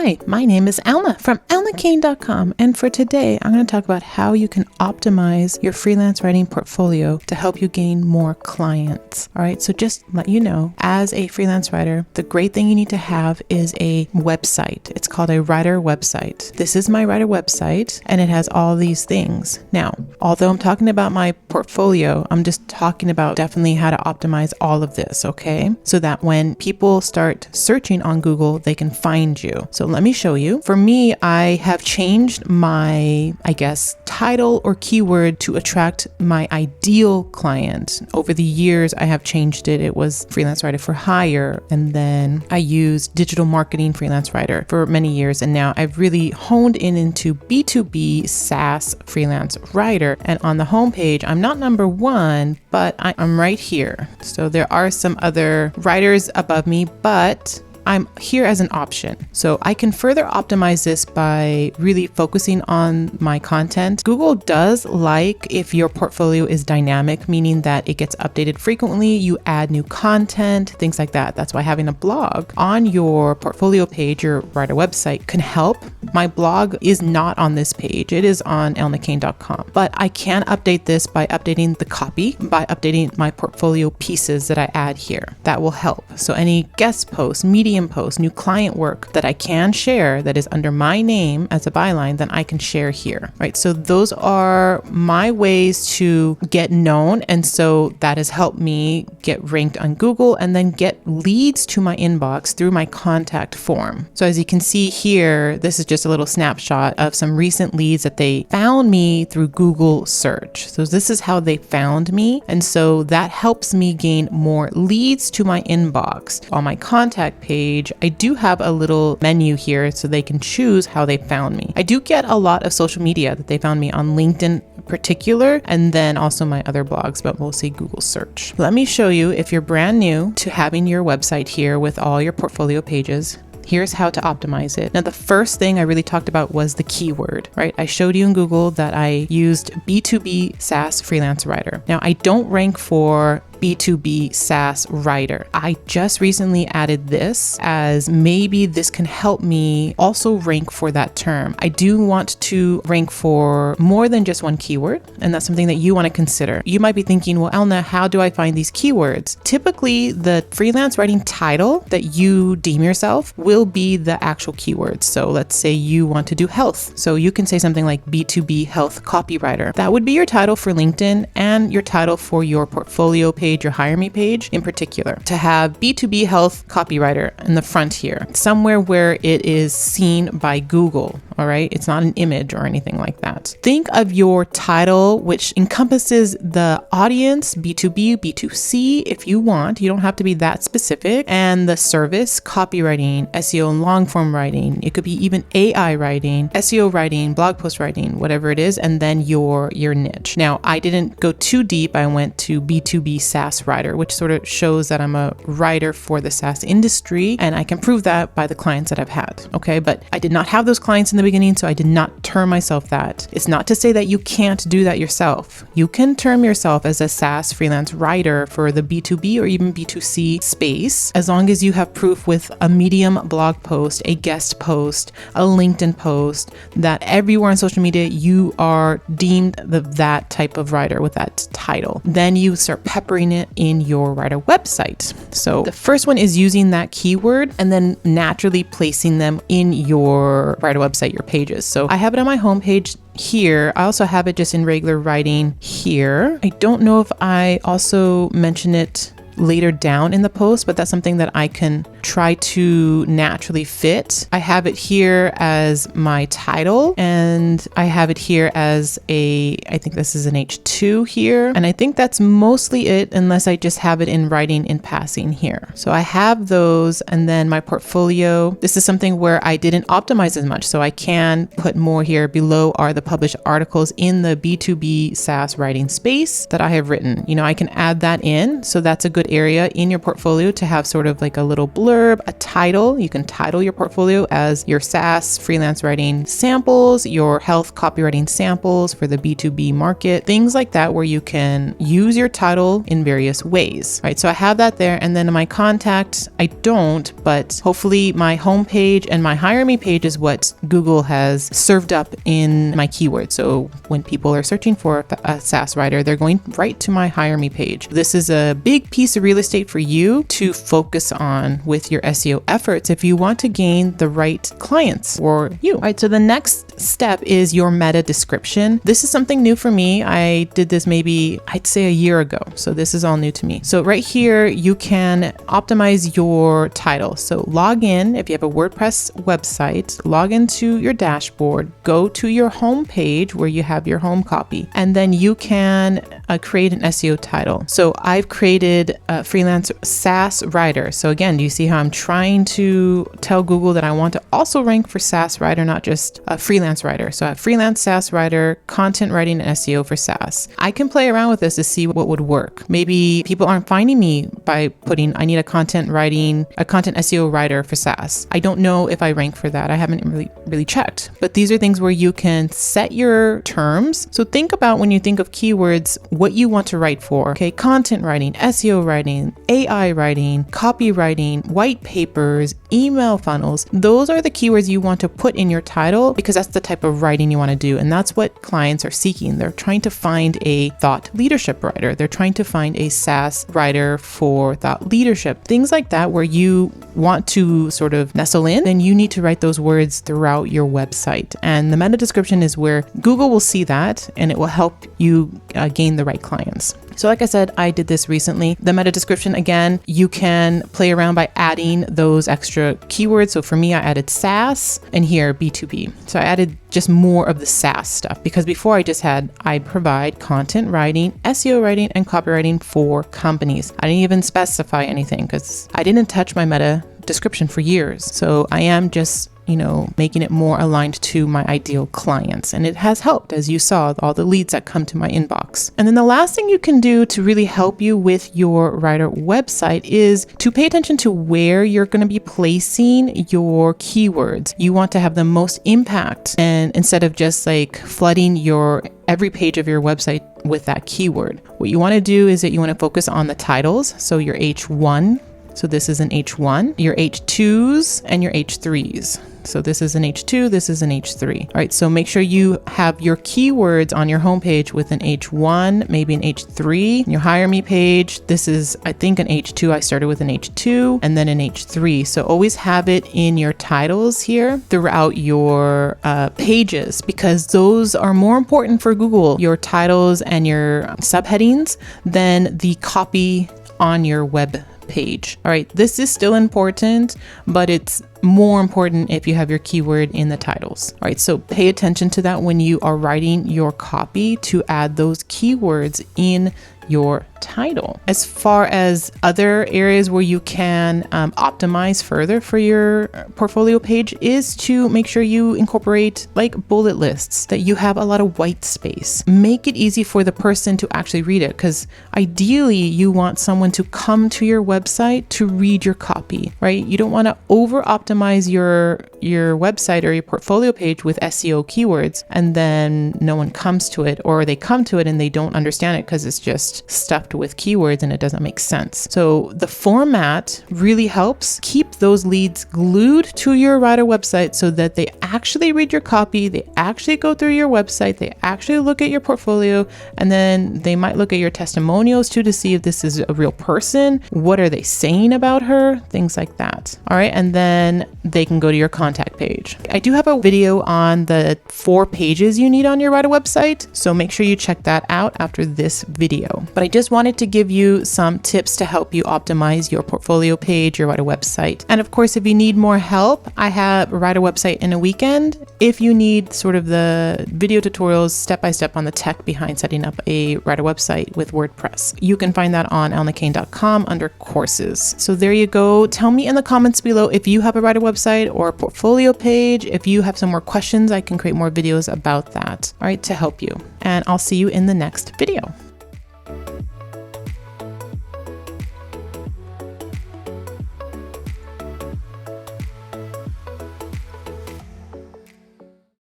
Hi, my name is Alma from almakane.com, and for today, I'm going to talk about how you can optimize your freelance writing portfolio to help you gain more clients. All right, so just let you know, as a freelance writer, the great thing you need to have is a website. It's called a writer website. This is my writer website, and it has all these things. Now, although I'm talking about my portfolio, I'm just talking about definitely how to optimize all of this, okay? So that when people start searching on Google, they can find you. So let me show you. For me, I have changed my, title or keyword to attract my ideal client. Over the years, I have changed it. It was freelance writer for hire. And then I used digital marketing freelance writer for many years. And now I've really honed into B2B SaaS freelance writer. And on the homepage, I'm not number one, but I'm right here. So there are some other writers above me, but I'm here as an option. So I can further optimize this by really focusing on my content. Google does like if your portfolio is dynamic, meaning that it gets updated frequently, you add new content, things like that. That's why having a blog on your portfolio page, your writer website, can help. My blog is not on this page. It is on almakane.com, but I can update this by updating the copy, by updating my portfolio pieces that I add here. That will help. So any guest posts, media post, new client work that I can share that is under my name as a byline, then I can share here, right? So those are my ways to get known. And so that has helped me get ranked on Google and then get leads to my inbox through my contact form. So as you can see here, this is just a little snapshot of some recent leads that they found me through Google search. So this is how they found me. And so that helps me gain more leads to my inbox. On my contact page, I do have a little menu here so they can choose how they found me. I do get a lot of social media that they found me on LinkedIn in particular, and then also my other blogs, but mostly Google search. Let me show you, if you're brand new to having your website here with all your portfolio pages, here's how to optimize it. Now, the first thing I really talked about was the keyword, right? I showed you in Google that I used B2B SaaS freelance writer. Now, I don't rank for B2B SaaS writer. I just recently added this as maybe this can help me also rank for that term. I do want to rank for more than just one keyword, and that's something that you want to consider. You might be thinking, well, Elna, how do I find these keywords? Typically, the freelance writing title that you deem yourself will be the actual keywords. So let's say you want to do health. So you can say something like B2B health copywriter. That would be your title for LinkedIn and your title for your portfolio page, your Hire Me page in particular. To have B2B health copywriter in the front here, somewhere where it is seen by Google, all right? It's not an image or anything like that. Think of your title, which encompasses the audience, B2B, B2C, if you want. You don't have to be that specific. And the service, copywriting, SEO and long form writing. It could be even AI writing, SEO writing, blog post writing, whatever it is, and then your niche. Now, I didn't go too deep. I went to B2B SaaS writer, which sort of shows that I'm a writer for the SaaS industry, and I can prove that by the clients that I've had. Okay, but I did not have those clients in the beginning, so I did not term myself that. It's not to say that you can't do that yourself. You can term yourself as a SaaS freelance writer for the B2B or even B2C space, as long as you have proof with a Medium blog post, a guest post, a LinkedIn post, that everywhere on social media you are deemed that type of writer with that title. Then you start peppering it in your writer website. So the first one is using that keyword and then naturally placing them in your writer website, your pages. So I have it on my homepage here. I also have it just in regular writing here. I don't know if I also mention it later down in the post, but that's something that I can try to naturally fit. I have it here as my title, and I have it here as I think this is an H2 here. And I think that's mostly it, unless I just have it in writing in passing here. So I have those, and then my portfolio. This is something where I didn't optimize as much, so I can put more here. Below are the published articles in the B2B SaaS writing space that I have written. I can add that in. So that's a good good area in your portfolio to have sort of like a little blurb, a title. You can title your portfolio as your SaaS freelance writing samples, your health copywriting samples for the B2B market, things like that, where you can use your title in various ways, right? So I have that there. And then in my contact, I don't, but hopefully my homepage and my Hire Me page is what Google has served up in my keywords. So when people are searching for a SaaS writer, they're going right to my Hire Me page. This is a big piece of real estate for you to focus on with your SEO efforts if you want to gain the right clients for you. All right, so the next step is your meta description. This is something new for me. I did this maybe, I'd say, a year ago. So this is all new to me. So right here, you can optimize your title. So log in, if you have a WordPress website, log into your dashboard, go to your home page where you have your home copy, and then you can create an SEO title. So I've created a freelance SaaS writer. So again, do you see how I'm trying to tell Google that I want to also rank for SaaS writer, not just a freelance writer? So I have freelance SaaS writer, content writing, and SEO for SaaS. I can play around with this to see what would work. Maybe people aren't finding me by putting, I need a content SEO writer for SaaS. I don't know if I rank for that. I haven't really checked, but these are things where you can set your terms. So think about, when you think of keywords, what you want to write for. Okay, content writing, SEO writing, AI writing, copywriting, white papers, email funnels. Those are the keywords you want to put in your title, because that's the type of writing you want to do. And that's what clients are seeking. They're trying to find a thought leadership writer. They're trying to find a SaaS writer for thought leadership. Things like that, where you want to sort of nestle in, then you need to write those words throughout your website. And the meta description is where Google will see that, and it will help you gain the right clients. So like I said, I did this recently. The meta description, again, you can play around by adding those extra keywords. So for me, I added SaaS, and here B2B. So I added just more of the SaaS stuff, because before I provide content writing, SEO writing, and copywriting for companies. I didn't even specify anything because I didn't touch my meta description for years. So I am just making it more aligned to my ideal clients. And it has helped, as you saw, all the leads that come to my inbox. And then the last thing you can do to really help you with your writer website is to pay attention to where you're going to be placing your keywords. You want to have the most impact, and instead of just like flooding every page of your website with that keyword, what you want to do is that you want to focus on the titles. So your H1, so this is an H1, your H2s, and your H3s. So this is an H2, this is an H3. All right, so make sure you have your keywords on your homepage with an H1, maybe an H3. Your Hire Me page, this is, I think, an H2. I started with an H2 and then an H3. So always have it in your titles here throughout your pages, because those are more important for Google, your titles and your subheadings, than the copy on your web page. All right, this is still important, but it's more important if you have your keyword in the titles. All right, so pay attention to that when you are writing your copy, to add those keywords in your title. As far as other areas where you can optimize further for your portfolio page is to make sure you incorporate like bullet lists, that you have a lot of white space. Make it easy for the person to actually read it, because ideally you want someone to come to your website to read your copy, right? You don't want to over optimize your website or your portfolio page with SEO keywords and then no one comes to it, or they come to it and they don't understand it because it's just stuffed with keywords and it doesn't make sense. So the format really helps keep those leads glued to your writer website so that they actually read your copy, they actually go through your website, they actually look at your portfolio, and then they might look at your testimonials too to see if this is a real person. What are they saying about her? Things like that. All right. And then they can go to your contact page. I do have a video on the 4 pages you need on your writer website, so make sure you check that out after this video. But I just wanted to give you some tips to help you optimize your portfolio page, your writer website. And of course, if you need more help, I have a writer website in a weekend. If you need sort of the video tutorials step-by-step on the tech behind setting up a writer website with WordPress, you can find that on elnakane.com under courses. So there you go. Tell me in the comments below if you have a writer website or a portfolio page. If you have some more questions, I can create more videos about that, all right, to help you. And I'll see you in the next video.